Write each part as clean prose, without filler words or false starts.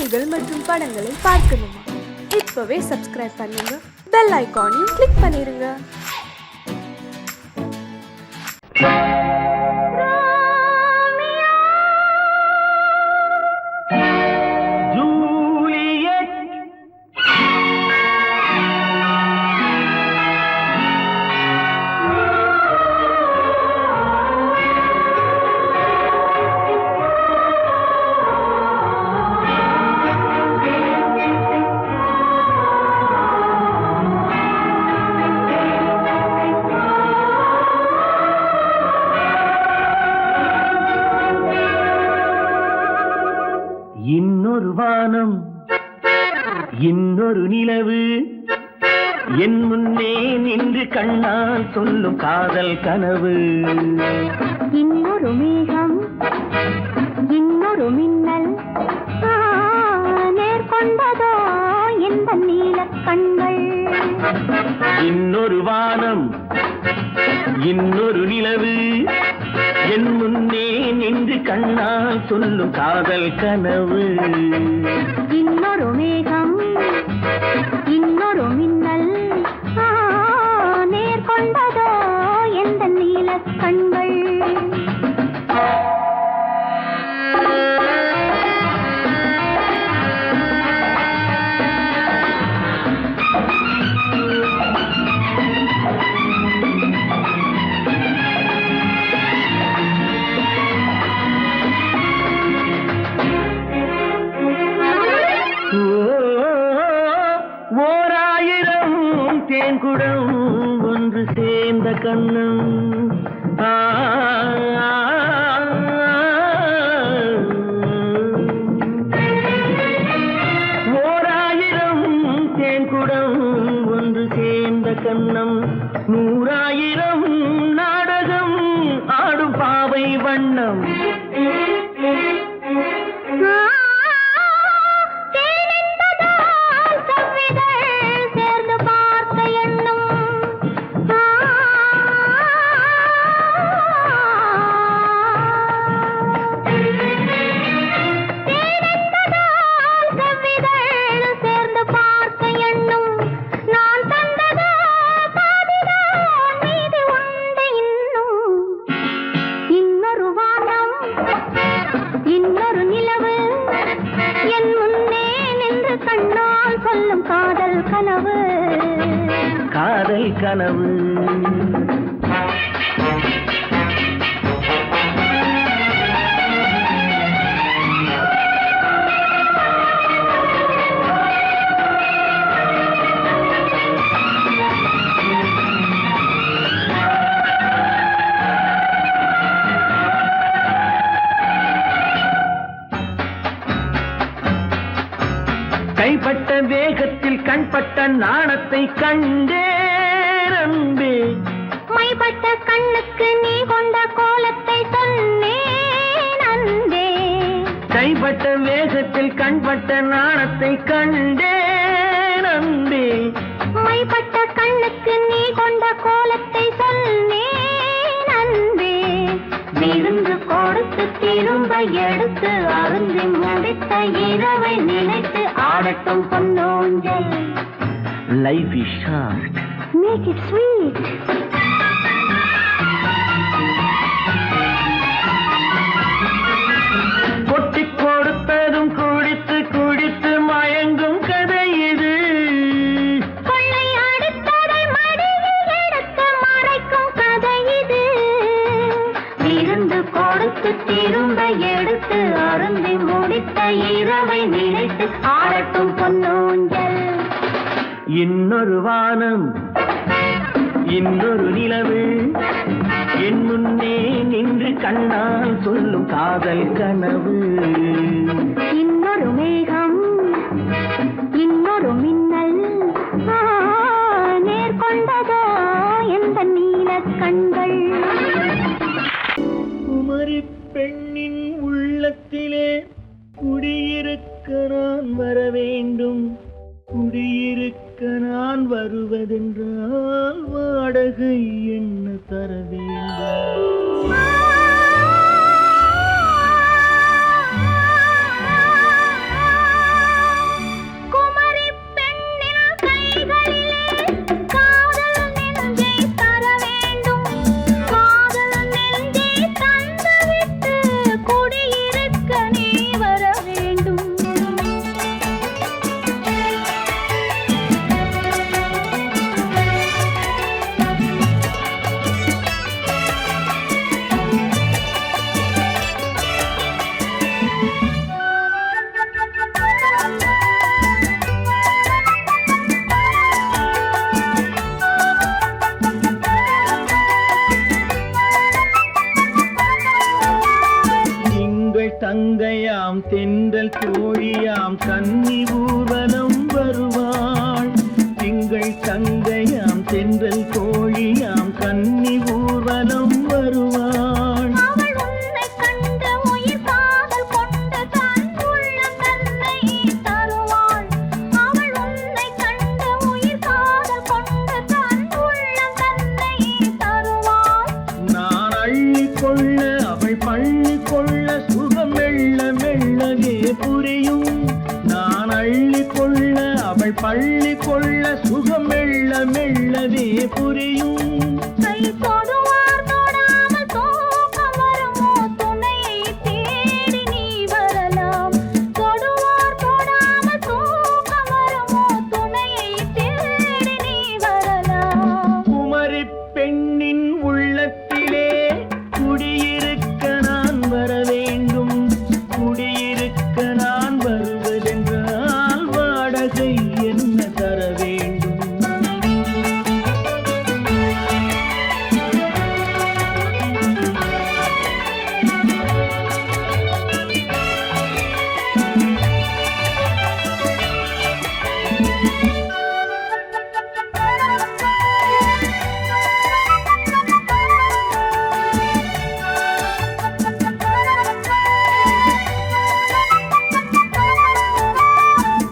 செய்திகள் மற்றும் படங்களை பார்க்கணுமா? இப்பவே சப்ஸ்கிரைப் பண்ணுங்க, பெல் ஐகானையும் கிளிக் பண்ணிருங்க. இன்னொரு வானம், இன்னொரு நிலவு, என் முன்னே நின்று கண்ணால் சொல்லும் காதல் கனவு. இன்னொரு மேகம், இன்னொரு மின்னல், நேர்கொண்டதோ எந்த நீல கண்கள். இன்னொரு வானம், இன்னொரு நிலவு, என் முன்னே நின்று கண்ணால் சொல்லும் காதல் கனவு. இன்னொரு மேகம், இன்னொரு மின்னல், நேர்கொண்டதோ எந்த நீல கண்கள். ஓராயிரம் தேன்குடம் ஒன்று சேர்ந்த கண்ணம். ஓராயிரம் தேன்குடம் ஒன்று சேர்ந்த கண்ணம், நூறாயிரம் நாடகம் ஆடும் பாவை வண்ணம். காதல் கனவு, காதல் கனவு. கைப்பட்ட வேகத்தில் கண்பட்ட நாணத்தை கண்டேன் அன்பே. மைப்பட்ட கண்ணுக்கு நீ கொண்ட கோலத்தை சொன்னேன் அன்பே. கைப்பட்ட வேகத்தில் கண்பட்ட நாணத்தை கண்டேன் அன்பே. மைப்பட்ட கண்ணுக்கு நீ கொண்ட கோலத்தை சொன்னேன் அன்பே. விருந்து கொடுத்து திரும்ப எடுத்து அருந்தி முடித்த இரவை நினைத்து ஆடட்டும் பொன்னூஞ்சல். Life is short. Make it sweet. கொட்டி கொடுத்ததும் குடித்து குடித்து மயங்கும் கதை இது. கொள்ளை அடித்ததை மடியில் எடுத்து மறைக்கும் கதை இது. விருந்து கொடுத்து திரும்ப எடுத்து அருந்தி முடித்த இரவை நினைத்து ஆடட்டும் பொன்னூஞ்சல். இன்னொரு வானம், இன்னொரு நிலவு, என் முன்னே நின்று கண்ணால் சொல்லும் காதல் கனவு. இன்னொரு மேகம், இன்னொரு மின்னல், நேர்கொண்டதோ எந்த நீல கண்கள். குமரி பெண்ணின் உள்ளத்திலே குடியிருக்க நான் வர வேண்டும். குடியிருக்க நான் வருவதென்றால் வாடகை என்ன தர வேண்டும்? தோழியாம் கன்னி ஊர்வலம் வருவாள். திங்கள் தங்கையாம் தென்றல் தோழியாம் கன்னி ஊர்வலம் வருவாள். அவள் உன்னை கண்டு உயிர் காதல் கொண்டு தன் உள்ளம் தன்னை தருவாள். அவள் உன்னை கண்டு உயிர் காதல் கொண்டு தன் உள்ளம் தன்னை தருவாள். நான் அள்ளிக் கொள்ள அவள் பள்ளி கொள்ள சுகம் மெல்ல மெல்லவே புரியும். நான் அள்ளிக் கொள்ள அவள் பள்ளி கொள்ள சுகம் மெல்ல மெல்லவே புரியும். கை தொடுவார் தொடாமல் தூக்கம் வருமோ துணையை தேடி நீ வரலாம். தொடுவார் தொடாமல் தூக்கம் வருமோ துணையை தேடி நீ வரலாம். குமரி பெண்ணின் உள்ளத்திலே குடியிருக்க நான் வர வேண்டும். குடியிருக்க நான் வருவதென்றால் வாடகை என்ன தர வேண்டும்?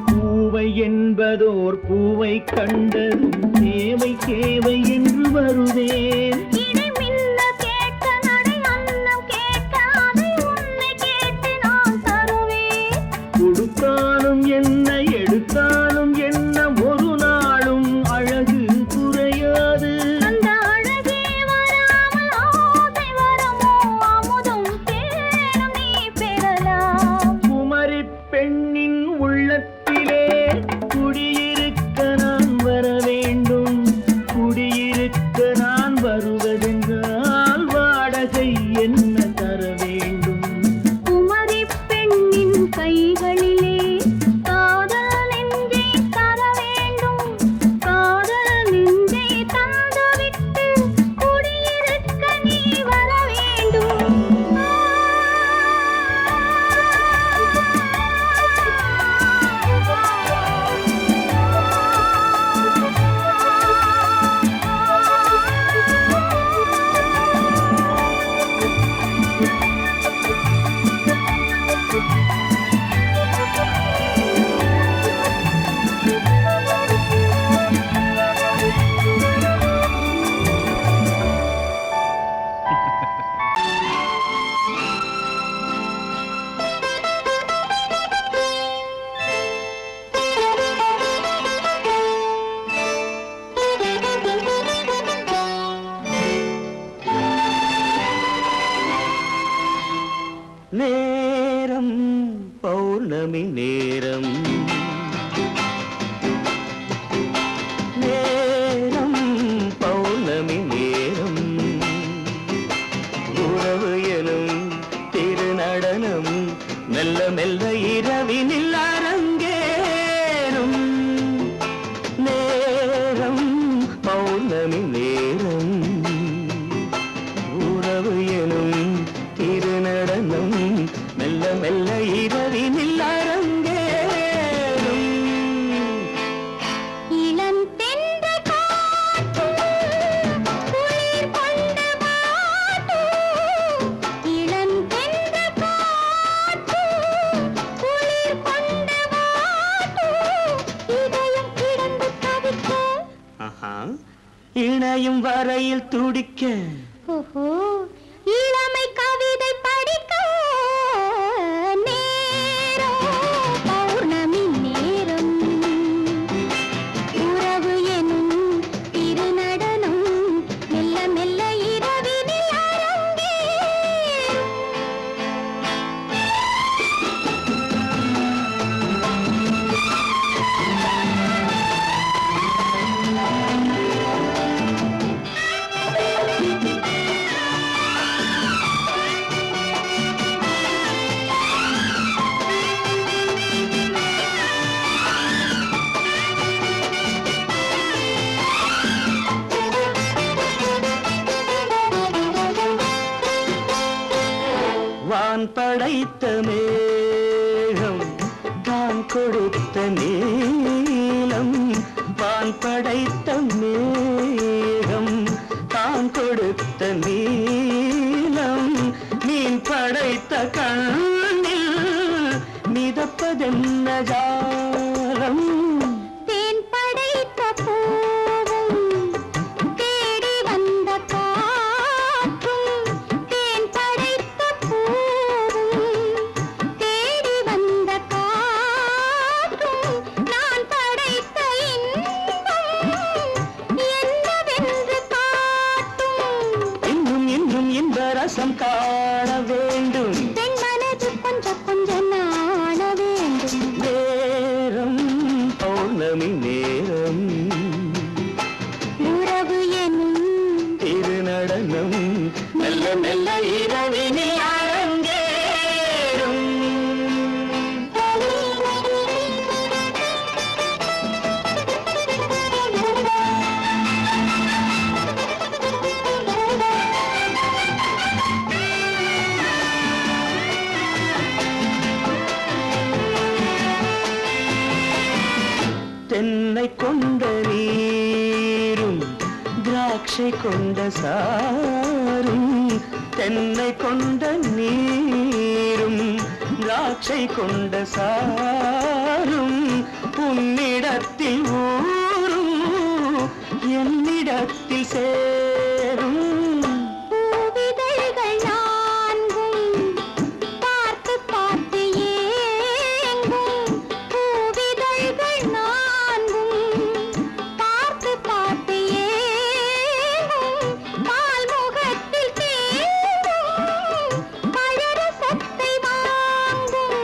பூவை என்பதோர் பூவை கண்டதும் தேவை தேவை என்று வருவேன். இடை மின்ன கேட்க நடை அன்னம் கேட்க அதை உன்னை கேட்டு நான் தருவேன். கொடுத்தாலும் என்ன எடுத்தாலும் என்ன ஒரு நாளும் அழகு குறையாது. அந்த அழகே வராமல் ஆசை வருமோ அமுதும் தேனும் நீ பெறலாம். குமரி பெண்ணின் உள்ளத்திலே குடியிருக்க நான் வர வேண்டும். குடியிருக்க நான் வருவதென்றால் வாடகை என்ன தர வேண்டும்? குமரி பெண்ணின் கைகளிலே காதல் நெஞ்சை தர வேண்டும். காதல் நெஞ்சை தந்துவிட்டு குடியிருக்க நீ வர வேண்டும். நேரம் பௌர்ணமி நேரம். நேரம் பௌர்ணமி நேரம். உறவு எனும் திருநடனம் மெல்ல மெல்ல இரவினில் அரங்கேறும். நேரம் பௌர்ணமி நேரம். உறவு எனும் திருநடனம் மெல்ல மெல்ல இரவினில் அரங்கேறும். இளம் தென்றல் காற்று குளிர் கொண்டு வாட்டும். இளம் தென்றல் காற்று குளிர் கொண்டு வாட்டும். இதயம் கிடந்து தவிக்க. ஆஹா, இணையும் வரையில் துடிக்க. ஓஹோ, இளமை கவிதை படிக்க. நேரம் பௌர்ணமி நேரம். உறவு எனும் திருநடனம் மெல்ல மெல்ல இரவினில் அரங்கேறும். வான் படைத்த மேகம் கொடுத்த நீலம் வான் படைத்த மேகம் தான் கொடுத்த நீலம் மீன் படைத்த கண்ணில் மிதப்பதென்ன ஜாலம் தேன் படைத்த பூவும் தேடி வந்த காற்றும் தேன் படைத்த பூவும் தேடி வந்த காற்றும் நான் படைத்த இன்பம் என்னவென்று காட்டும் இன்னும் இன்னும் இந்த ரசம் காண வேண்டும் பெண் மனது கொஞ்சம் கொஞ்சம் நாண வேண்டும் நேரம் பௌர்ணமி நேரம் உறவு எனும் திருநடனம் மெல்ல மெல்ல இரவினில் அரங்கேறும் தென்னை கொண்ட நீரும் திராட்சை கொண்ட சாரும் தென்னை கொண்ட நீரும் திராட்சை கொண்ட சாரும் உன்னிடத்தில் ஊரும் என்னிடத்தில் சேரும் பூவிதழ்கள் நான்கும் பார்த்து பார்த்து ஏங்கும் பூவிதழ்கள் நான்கும் பார்த்து பார்த்து ஏங்கும் பால்முகத்தில் தேங்கும் பழரசத்தை வாங்கும்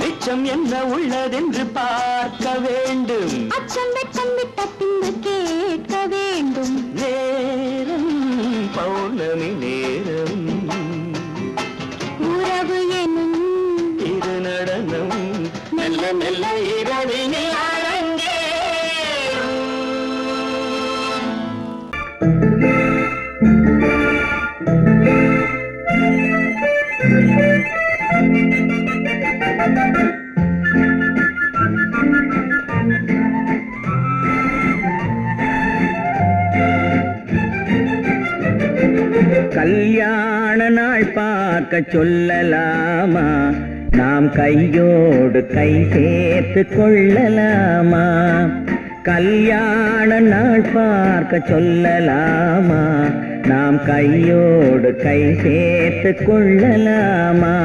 நிச்சம் என்ன உள்ளதென்று பார்க்க வேண்டும் அச்சம் வெச்சம் விட்ட பின்பு கேட்க வேண்டும் நேரம் பௌர்ணமி நேரம் உறவு எனும் திருநடனம் மெல்ல மெல்ல இரவினில் அரங்கேறும் கல்யாண நாள் பார்க்க சொல்லலாமா நாம் கையோடு கை சேர்த்து கொள்ளலாமா கல்யாண நாள் பார்க்க சொல்லலாமா நாம் கையோடு கை சேர்த்து கொள்ளலாமா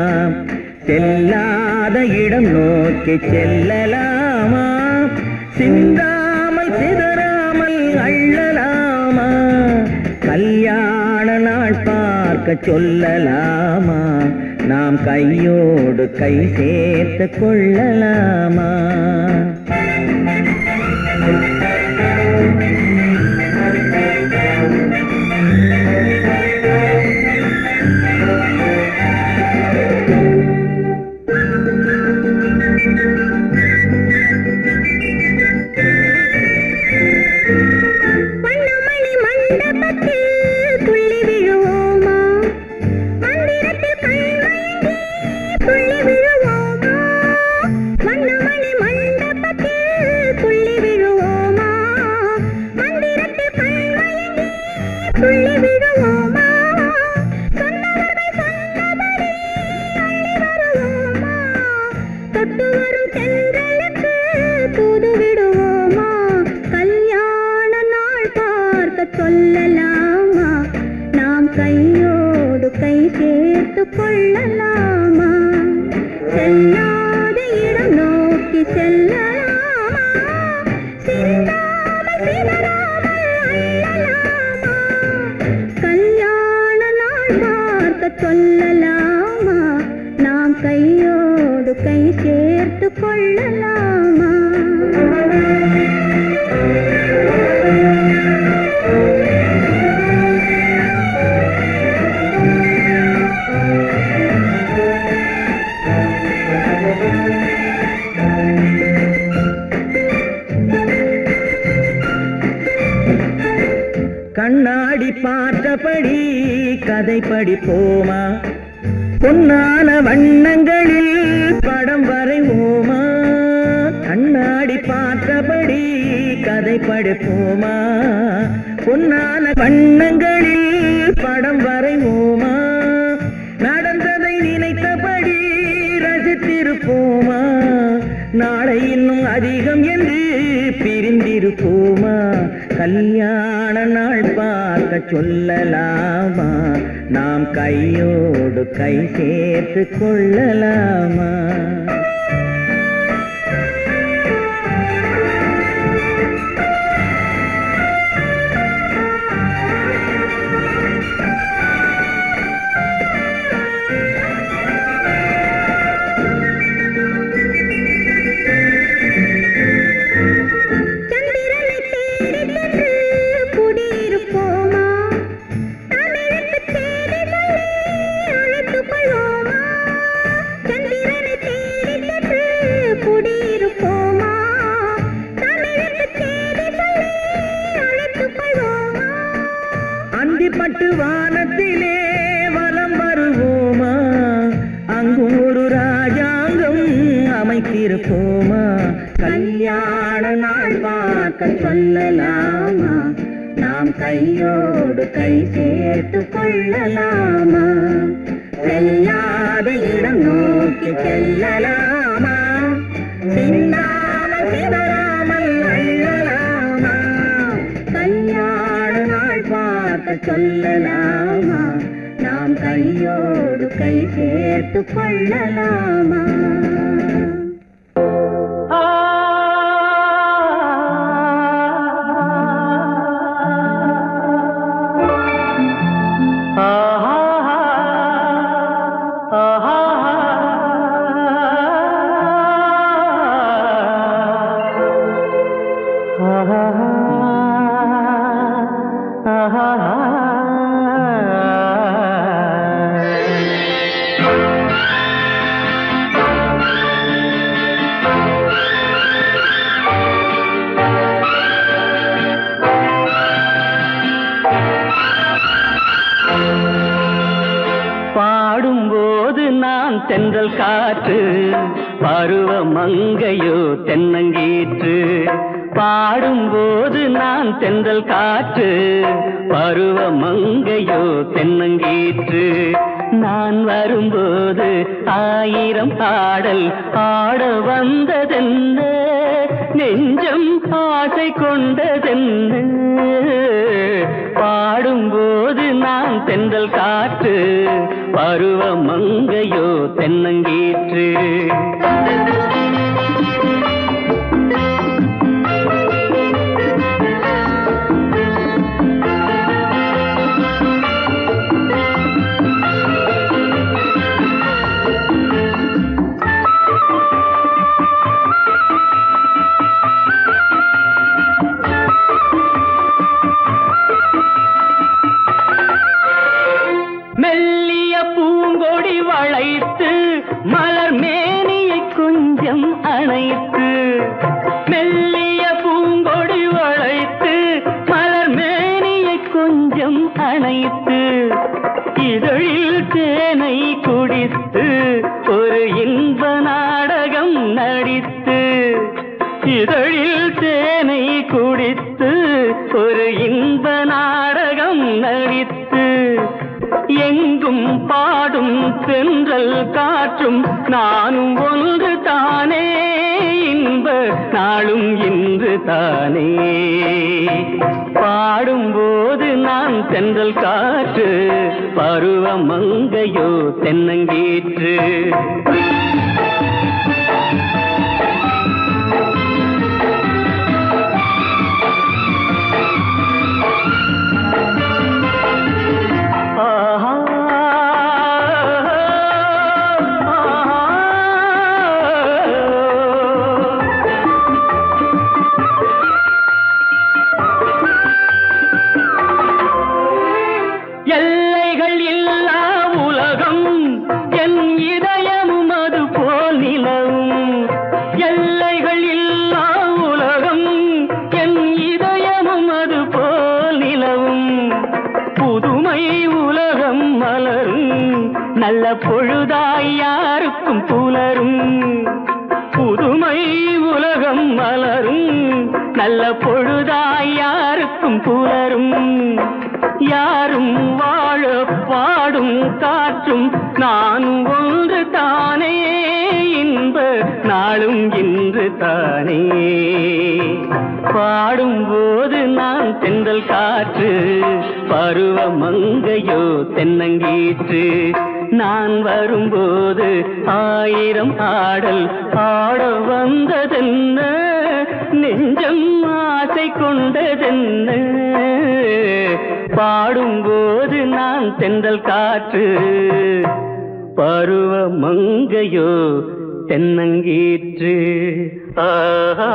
செல்லாத இடம் நோக்கி செல்லலாமா சிந்தாமல் சிதறாமல் அள்ளலாமா கல்யாண நாள் பார்க்க சொல்லலாமா நாம் கையோடு கை சேர்த்து கொள்ளலாமா வண்ணமணி மண்டபத்தில் துள்ளி விழுவோமா மந்திரத்தில் கண்மயங்கி துள்ளி விழுவோமா வண்ணமணி மண்டபத்தில் துள்ளி விழுவோமா மந்திரத்தில் கண்மயங்கி துள்ளி விழுவோமா சொன்னவர்கள் சொன்னபடி அள்ளி வருவோமா தொட்டு வரும் தென்றலுக்கு தூது விடுவோமா கல்யாண நாள் பார்க்க சொல்லலாமா நாம் கையோடு கை சேர்த்து கொள்ளலாமா செல்லாத இடம் நோக்கி செல்லலாமா சிந்தாமல் சிதறாமல் அள்ளலாமா கல்யாண நாள் பார்க்க சொல்லலாமா நாம் கையோடு கை சேர்த்து கொள்ளலாமா கண்ணாடி பார்த்தபடி கதை படிப்போமா பொன்னான வண்ணங்களில் படம் வரைவோமா பார்த்தபடி கதை படைப்போமா பொன்னான வண்ணங்களில் படம் வரைவோமா நடந்ததை நினைத்தபடி ரசித்திருப்போமா நாளை இன்னும் அதிகம் என்று பிரிந்திருப்போமா கல்யாண நாள் பார்க்க சொல்லலாமா நாம் கையோடு கை சேர்த்து கொள்ளலாமா பட்டு வானத்திலே வலம் வருவோமா அங்கும் ஒரு ராஜாங்கம் அமைத்திருப்போமா கல்யாண நாள் பார்க்க சொல்லலாமா நாம் கையோடு கை சேர்த்து கொள்ளலாமா செல்லாத இடம் நோக்கி செல்லலாமா சின்னாமல் சிதறாமல் அள்ளலாமா கல்யாண நாள் பார்க்க சொல்லலாமா நாம் கையோடு கை சேர்த்து கொள்ளலாமா பாடும்போது நான் தென்றல் காற்று பருவ மங்கையோ தென்னங்கீற்று பாடும்போது நான் தென்றல் காற்று பருவ மங்கையோ தென்னங்கீற்று நான் வரும்போது ஆயிரம் பாடல் ஆட வந்ததென்ன நெஞ்சம் ஆசை கொண்டதென்ன பாடும்போது நான் தென்றல் காற்று பருவ மங்கையோ தென்னங்கீற்று மெல்லிய பூங்கொடி வளைத்து மலர் மேனியை கொஞ்சம் அணைத்து மெல்லிய பூங்கொடி வளைத்து மலர் மேனியை கொஞ்சம் அணைத்து இதழில் தேனை குடித்து ஒரு இன்ப நாடகம் நடித்து இதழில் தேனை குடித்து ஒரு இன்ப நாடகம் நடித்து எங்கும் பாடும் தென்றல் காற்றும் நானும் ஒன்று தானே இன்ப நாளும் இன்று தானே பாடும்போது நான் தென்றல் காற்று பருவ மங்கையோ தென்னங்கீற்று எல்லைகள் இல்லா உலகம் என் இதயமும் அது போல் நிலவும் எல்லைகள் இல்லா உலகம் என் இதயமும் அது போல் நிலவும் புதுமை உலகம் மலரும் நல்ல பொழுதாய் யாருக்கும் புலரும் புதுமை உலகம் மலரும் நல்ல பொழுதாய் யாருக்கும் புலரும். யாரும் வாழ பாடும் காற்றும் நானும் ஒன்று தானே, இன்ப நாளும் இன்று தானே. பாடும்போது நான் தென்றல் காற்று, பருவ மங்கையோ தென்னங்கீற்று. நான் வரும்போது ஆயிரம் ஆடல் ஆட வந்ததென்ன, நெஞ்சம் ஆசை கொண்டதென்ன. பாடும்போது நான் தென்றல் காற்று, பருவ மங்கையோ தென்னங்கீற்று. ஆஹா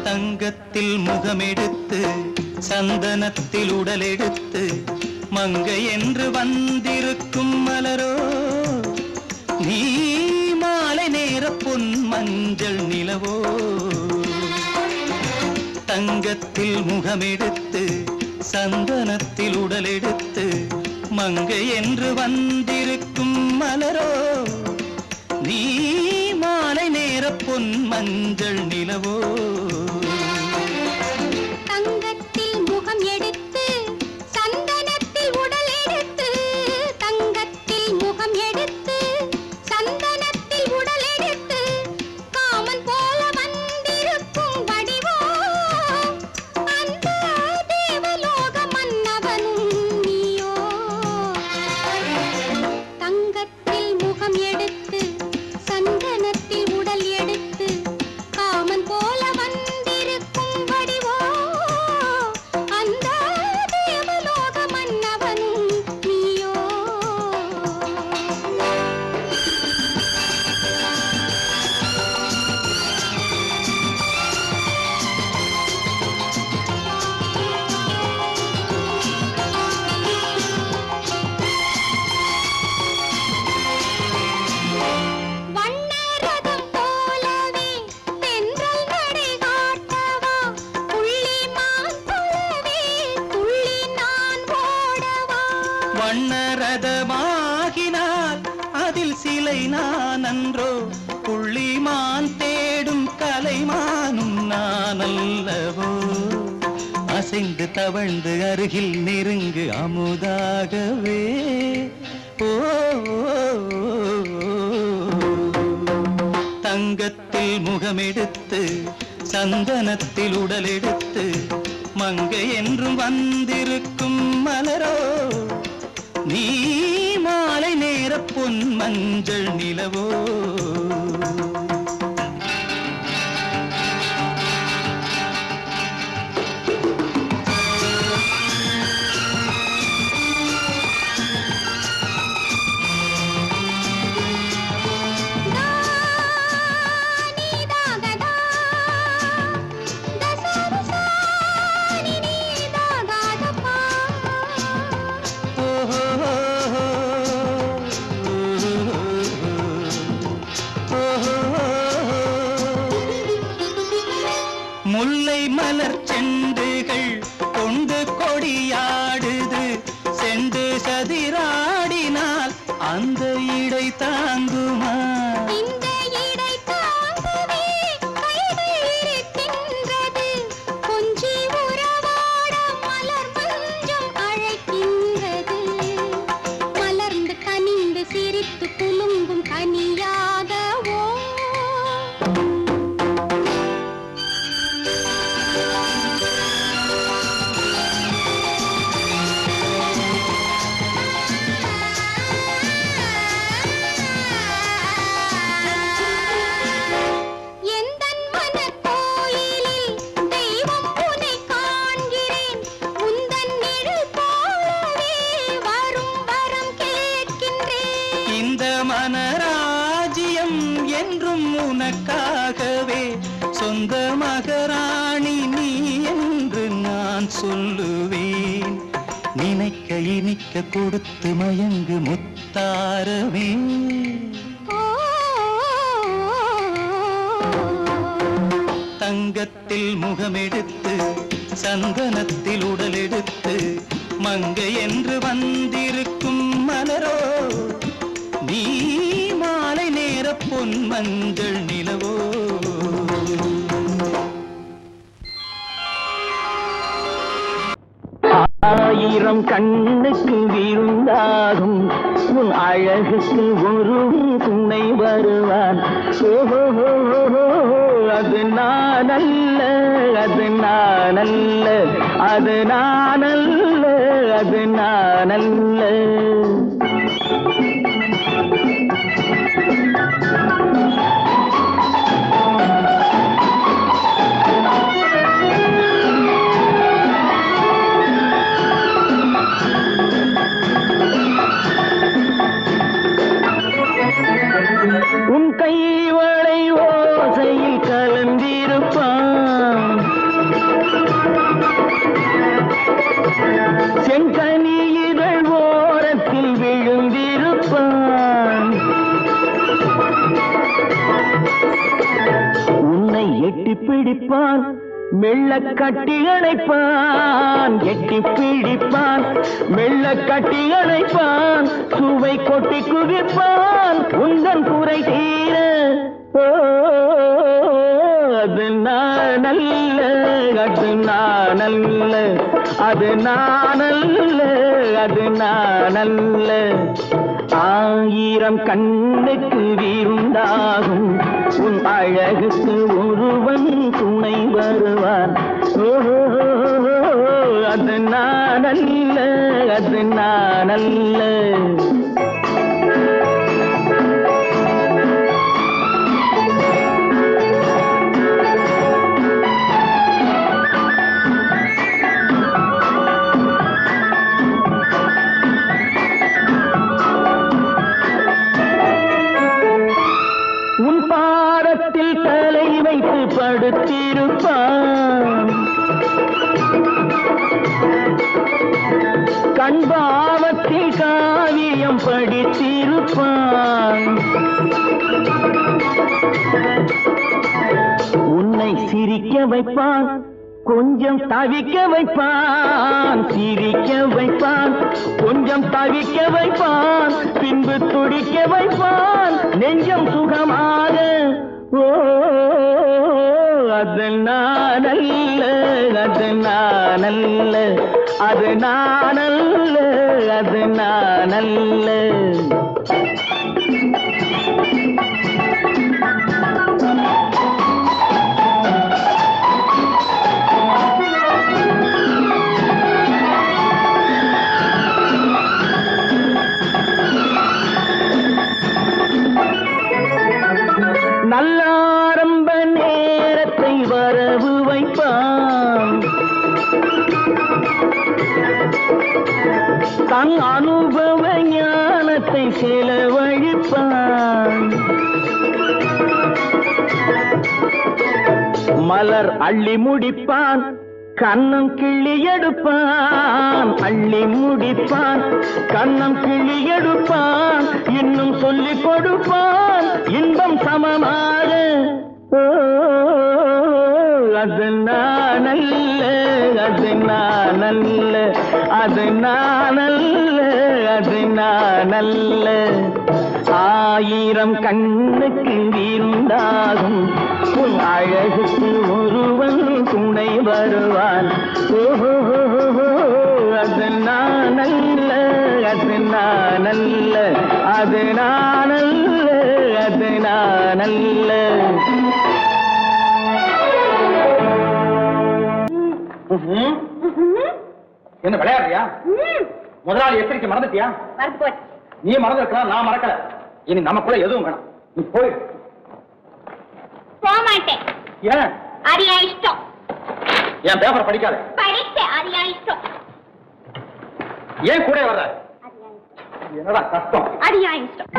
தங்கத்தில் முகமெடுத்து சந்தனத்தில் உடலெடுத்து மங்கை என்று வந்திருக்கும் மலரோ, நீ மாலை நேர பொன் மஞ்சள் நிலவோ. தங்கத்தில் முகமெடுத்து சந்தனத்தில் உடலெடுத்து மங்கை என்று வந்திருக்கும் மலரோ, நீ மாலை நேர பொன் மஞ்சள் நிலவோ. தங்கத்தில் முகம் எடுத்து சந்தனத்தில் உடல் எடுத்து, தங்கத்தில் முகம் எடுத்து சந்தனத்தில் உடல் எடுத்து, காமன் போல வந்திருக்கும் வடிவோ, அந்த தேவலோக மன்னவனும் நீயோ. தங்கத்தில் முகம் எடுத்து சந்தனத்தில் உடல் எடுத்து, காமன் போல வந்திருக்கும் வடிவோ, அந்த தேவலோக மன்னவனும் நீயோ. வண்ணரதம் போலவே தென்றல் நடை காட்டவா, புள்ளிமான் போலவே துள்ளி நான் ஓடவா. வண்ணரதமாகினால் அதில் சிலை நான் அன்றோ, புள்ளிமான் தேடும் கலைமானும் நான் அல்லவோ. அசைந்து தவழ்ந்து அருகில் நெருங்கு அமுதாகவே. ஓ தங்கத்தில் முகமெடுத்து சந்தனத்தில் உடலெடுத்து மங்கை என்றும் வந்திருக்கும் மலரோ, நீ மாலை நேர பொன் மஞ்சள் நிலவோ. முல்லை மலர் செண்டுகள் கொண்டு கொடியாடுது, செண்டு சதிராடினால் அந்த இடை தாங்குமா. இந்த இடை தாங்கவே கைகள் இருக்கின்றது, கொஞ்சி உறவாட மலர் மஞ்சம் அழைக்கின்றது. மலர்ந்து கனிந்து சிரித்து குலுங்கும் கனியாகவோ. எந்தன் மனக்கோயிலில் தெய்வம் உன்னை காண்கிறேன், உந்தன் நிழல் போலவே வரும் வரம் கேட்கின்றேன். இந்த மனராஜ்யம் என்றும் உனக்காகவே சொந்த மகராணி நீ என்று நான் சொல்லுவேன். நினைக்க இனிக்க கொடுத்து மயங்கு முத்தாரவே. தங்கத்தில் முகமெடுத்து சந்தனத்தில் உடலெடுத்து மங்கை என்று வந்திருக்கும் மலரோ நீ மாலை நேர பொன் மஞ்சள் நிலவோ. ஆயிரம் கண்ணுக்கு விருந்தாகும் உன் அழகுக்கு ஒரு துணை வருவான். அது நானல்ல, அது நானல்ல, அது நானல்ல, அது நானல்ல. உன் கைவளை ஓசையில் கலந்திருப்பான், செங்கனியிதழ் ஓரத்தில் விழுந்திருப்பான். உன்னை எட்டி பிடிப்பான், மெல்ல கட்டி அணைப்பான். எட்டி பிடிப்பான், மெல்ல கட்டி அணைப்பான். சுவை கொட்டி குவிப்பான் உந்தன் குறை தீர. அது நானல்ல, அது நானல்ல, அது நானல்ல, அது நானல்ல. ஆயிரம் கண்ணுக்கு விருந்தாகும் உன் அழகுக்கு ஒருவன் துணை வருவான். அது நானல்ல, அது நானல்ல. உன் பாதத்தில் தலை வைத்து படுத்திருப்பான், கண்பாவத்தில் காவியம் படித்திருப்பான். உன்னை சிரிக்க வைப்பான், கொஞ்சம் தவிக்க வைப்பான். சிரிக்க வைப்பான், கொஞ்சம் தவிக்க வைப்பான். பின்பு துடிக்க வைப்பான் நெஞ்சம் சுகமாக. அது நானல்ல, அது நானல்ல, அது நானல்ல, அது நானல்ல. நல்ல ஆரம்ப நேரத்தை வரவு வைப்பான், தன் அனுபவ ஞானத்தை செலவழிப்பான். மலர் அள்ளி முடிப்பான், கண்ணம் கிள்ளி எடுப்பான். அள்ளி முடிப்பான், கண்ணம் கிள்ளி எடுப்பான். இன்னும் சொல்லிக் கொடுப்பான் இன்பம் சமமாக. அது நானல்ல, அது நானல்ல, அது நானல்ல, அது நானல்ல. ஆயிரம் கண்ணுக்கு விருந்தாகும் உன் அழகுக்கு ஒருவன் துணை வருவான். அது நானல்ல, அது நானல்ல, அது நானல்ல, அது நானல்ல. என்ன விளையாடுறியா? முதலாளி எச்சரிக்கை மறந்துட்டியா? மறந்து போச்சு. நீ மறந்துருக்கலாம், நான் மறக்கல. இனி நமக்குள்ள எதுவும் வேணாம், நீ போய். போக மாட்டேன். ஏன்? அது என் இஷ்டம். என் பேப்பர் படிக்காத. படித்தேன், அது என் இஷ்டம். ஏன் கூட வர்ற? அது என் இஷ்டம். என்னடா கஷ்டம்? அது என் இஷ்டம்.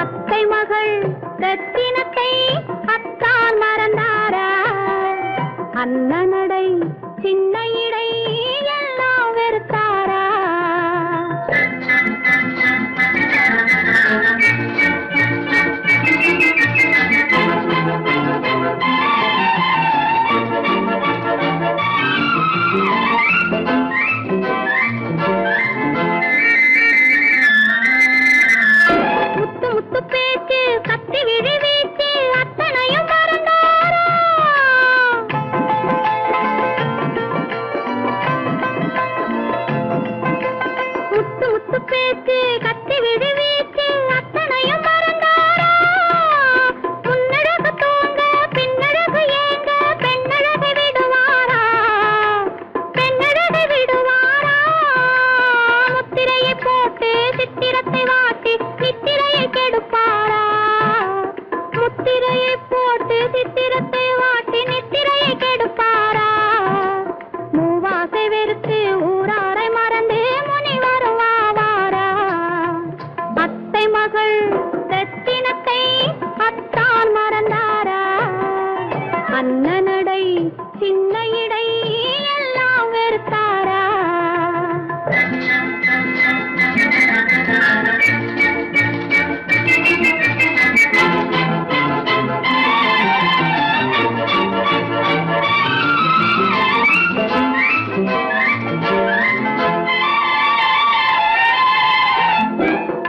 அத்தை மகள் ரத்தினத்தை அத்தான் மறந்தாரா? அண்ணனடை சின்ன இடை எல்லாம் வெறுத்தாரா? முத்து முத்து பேச்சு கத்தி விழி வீச்சு அத்தனையும் மறந்தாரா? முத்து முத்து பேச்சு கத்தி விழி வீச்சு அத்தனையும் மறந்தாரா? முன்னழகு தூங்க பின்னழகு ஏங்க பெண்ணழகு விடுவாரா? பெண்ணழகு விடுவாரா? முத்திரையை போட்டு சித்திரத்தை வாட்டி நித்திரையை கெடுப்பாரா? முத்திரையை போட்டு சித்திரத்தை வாட்டி நித்திரையை கெடுப்பாரா? மூவாசை வெறுத்து ஊராரை மறந்து முனி வருவாரா? அத்தை மகள் ரத்தினத்தை அத்தான் மறந்தாரா? அண்ணனடை சின்ன இடை எல்லாம் வெறுத்தாரா?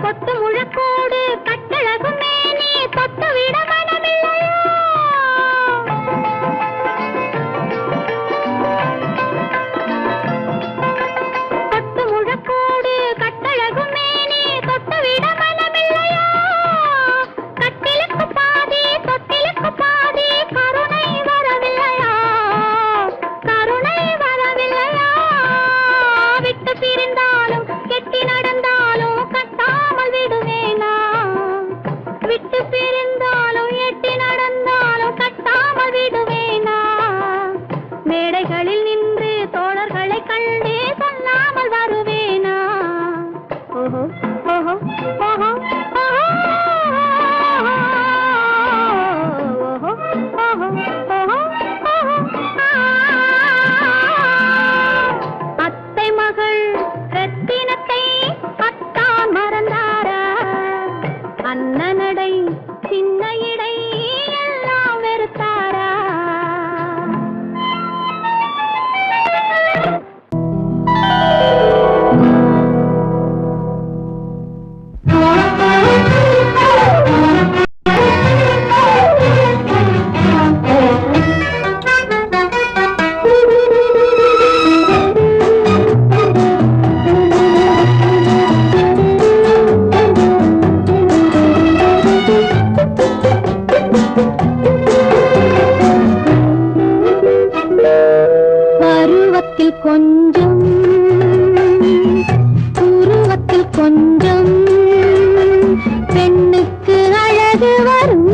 கொத்து முழக்கோடு கட்டழகு மேனி தொட்டு விட மனமில்லையோ? கொத்து முழக்கோடு கட்டழகு மேனி தொட்டு விட மனமில்லையோ? கட்டிலுக்கு பாதி தொட்டிலுக்கு பாதி கருணை வரவில்லையா? கருணை வரவில்லையா? விட்டு பிரிந்தாலும் கெட்டி நடந்தாலும் கட்டாமல் விடுவேனா? விட்டு பிரிந்தாலும் எட்டி நடந்தாலும் கட்டாமல் விடுவேனா? மேடைகளில் நின்று தோழர்களை கண்டு சொல்லாமல் வருவேனா? ஓஹோ ஓஹோ ஓஹோ அத்தை மகள் ரத்தினத்தை அத்தான் மறந்தாரா? அண்ணனடை சின்ன இடை எல்லாம் வெறுத்தாரா? பருவத்தில் கொஞ்சம் உருவத்தில் கொஞ்சம் பெண்ணுக்கு அழகு வரும்.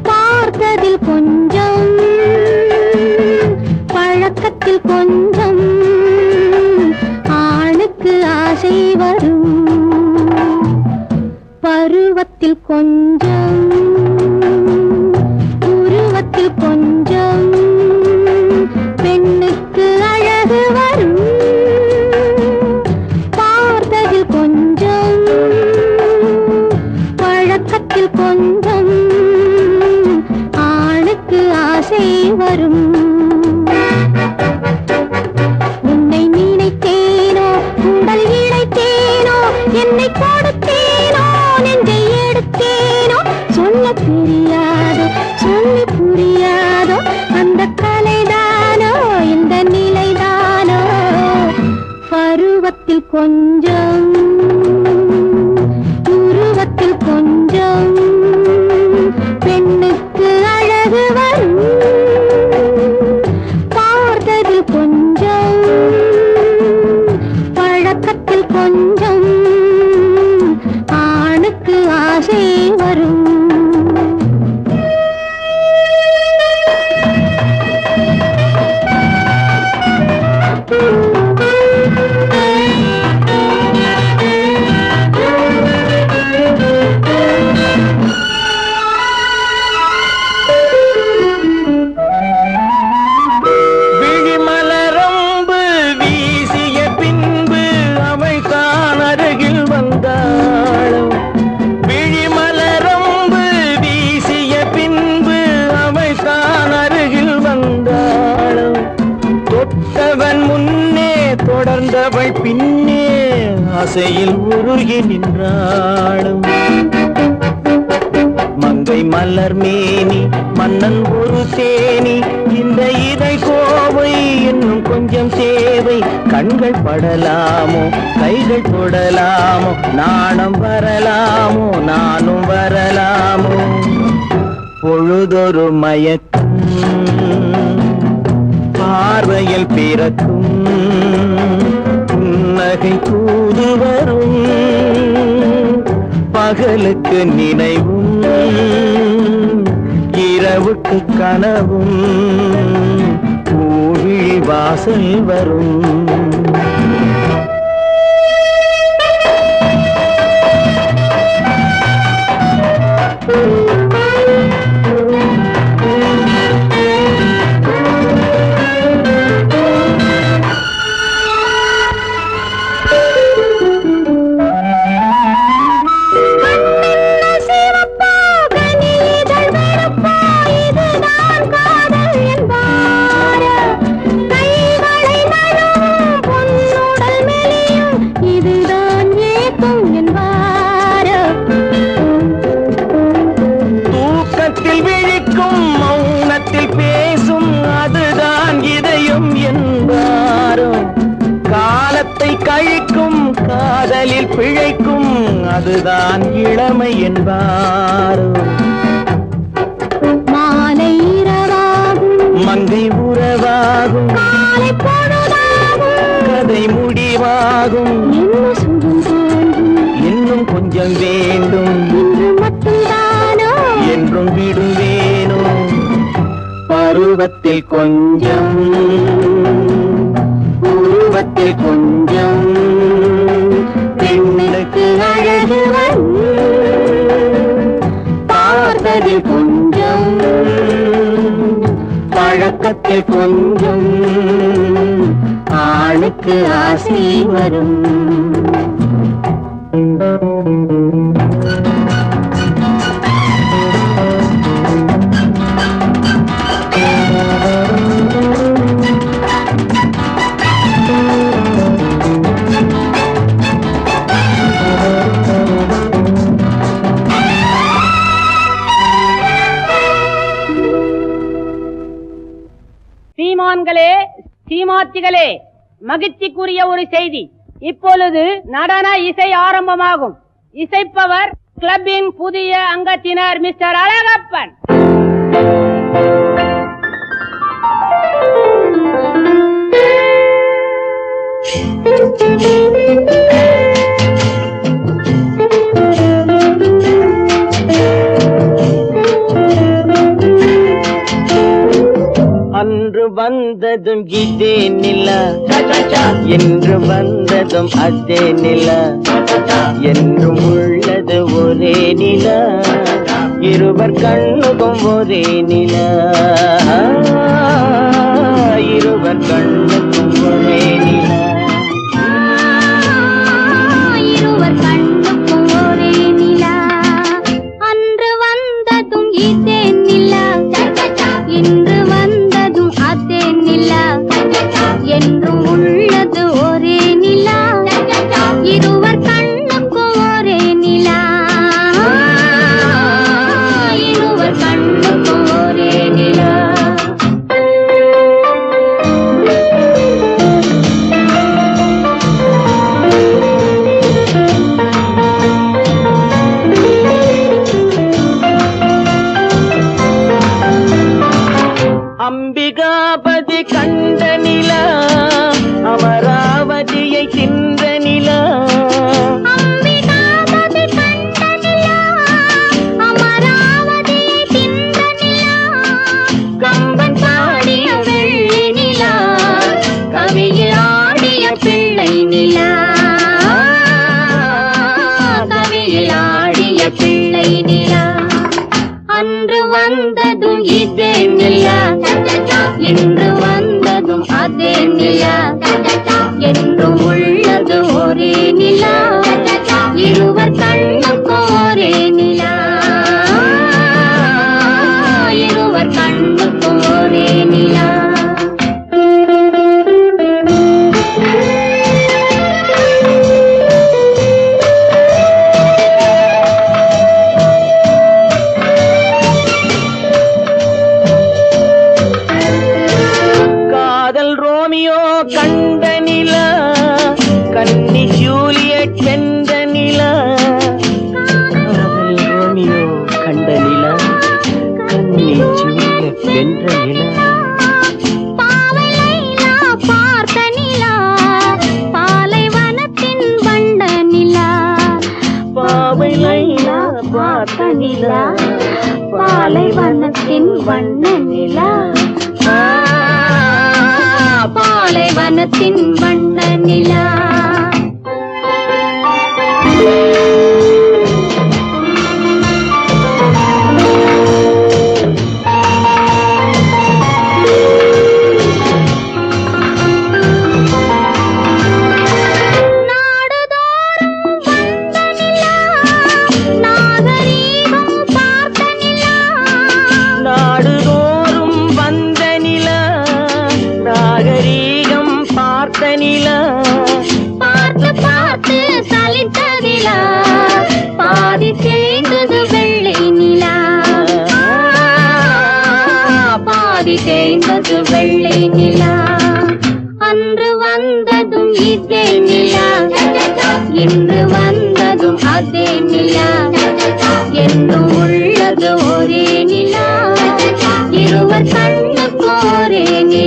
பார்த்ததில் கொஞ்சம் பழக்கத்தில் கொஞ்சம் ஆணுக்கு ஆசை வரும். பருவத்தில் கொஞ்சம் உருவத்தில் கொஞ்சம் பெண்ணுக்கு அழகு வரும். பார்த்ததில் கொஞ்சம் பழக்கத்தில் கொஞ்சம் ஆணுக்கு ஆசை வரும். உன்னை நினைத்தேனோ உடல் இழைத்தேனோ என்னை கொடுத்தேனோ நெஞ்சை எடுத்தேனோ சொல்ல தெரியாதோ சொல்லி புரியாதோ அந்த கலைதானோ இந்த நிலைதானோ? பருவத்தில் கொஞ்சம் உருவத்தில் கொஞ்சம் பெண்ணுக்கு அழகு வரும். பார்த்ததில் கொஞ்சம் பழக்கத்தில் கொஞ்சம் ஆணுக்கு ஆசை வரும். அமர்ந்தவள் பின்னே ஆசையில் உருகி நின்றாளும் மங்கை மலர் மேனி மன்னன் ஒரு தேனி இந்த இதை கோவை இன்னும் கொஞ்சம் தேவை கண்கள் படலாமோ கைகள் தொடலாமோ நாணம் வரலாமோ நானும் வரலாமோ பொழுதொரு மயக்கம் பார்வையில் பிறக்கும் புன்னகை தூது வரும் பகலுக்கு நினைவும் இரவுக்கு கனவும் பூவிழி வாசல் வரும் கழிக்கும் காதலில் பிழைக்கும் அதுதான் இளமை என்பாரோ மாலை இரவாகும் மங்கை உறவாகும் காலை பொழுதாகும் கதை முடிவாகும் இன்னும் கொஞ்சம் வேண்டும் இன்று மட்டும்தானோ என்றும் விடுவேனோ பருவத்தில் கொஞ்சம் உருவத்தில் கொஞ்சம் பெண்ணுக்கு அழகு பார்த்ததில் கொஞ்சம் பழக்கத்தில் கொஞ்சம் ஆணுக்கு ஆசை வரும் சீமான்களே சீமாத்திகளே மகிழ்ச்சிக்குரிய ஒரு செய்தி. இப்பொழுது நடன இசை ஆரம்பமாகும். இசைப்பவர் கிளப்பின் புதிய அங்கத்தினர் மிஸ்டர் அழகப்பன். அன்று வந்ததும் இதே நிலா என்று வந்ததும் அதே நிலா என்றும் உள்ளது ஒரே நிலா இருவர் கண்ணுக்கும் ஒரே நிலா இருவர் கண்ணுக்கும் ஒரே நிலா இருவர் கண்ணுக்கும் ஒரே நிலா அன்று வந்ததும் இதே நிலா இன்று வந்ததும் அதே நிலா என்றும் உள்ளது ஒரே நிலா இருவர் கண்ணுக்கும் ஒரே நிலா இருவர் கண்ணுக்கும் ஒரே நிலா அம்பிகாபதி கண்ட நிலா அமராவதியை தின்ற நிலா அம்பிகாபதி கண்ட நிலா அமராவதியை தின்ற நிலா கம்பன் பாடிய வெள்ளி நிலா கவியில் ஆடிய பிள்ளை நிலா கவியில் ஆடிய பிள்ளை நிலா அன்று வந்ததும் இதே நிலா இன்று வந்ததும் அதே நிலா என்றும் உள்ளது ஒரே நிலா இருவர் கண்ணுக்கும் ஒரே நிலா இருவர் கண்ணுக்கும் ஒரே நிலா பாலைவனத்தின் வண்ண நிலா, பாலைவனத்தின் வண்ண நிலா. பார்த்து பார்த்து சலித்ததிலா, பாதி தேய்ந்தது வெள்ளை நிலா, பாதி தேய்ந்தது வெள்ளை நிலா. அன்று வந்ததும் இதே நிலா, இன்று வந்ததும் அதே நிலா, என்றும் உள்ளது ஒரே நிலா, இருவர் கண்ணுக்கு ஒரே நிலா.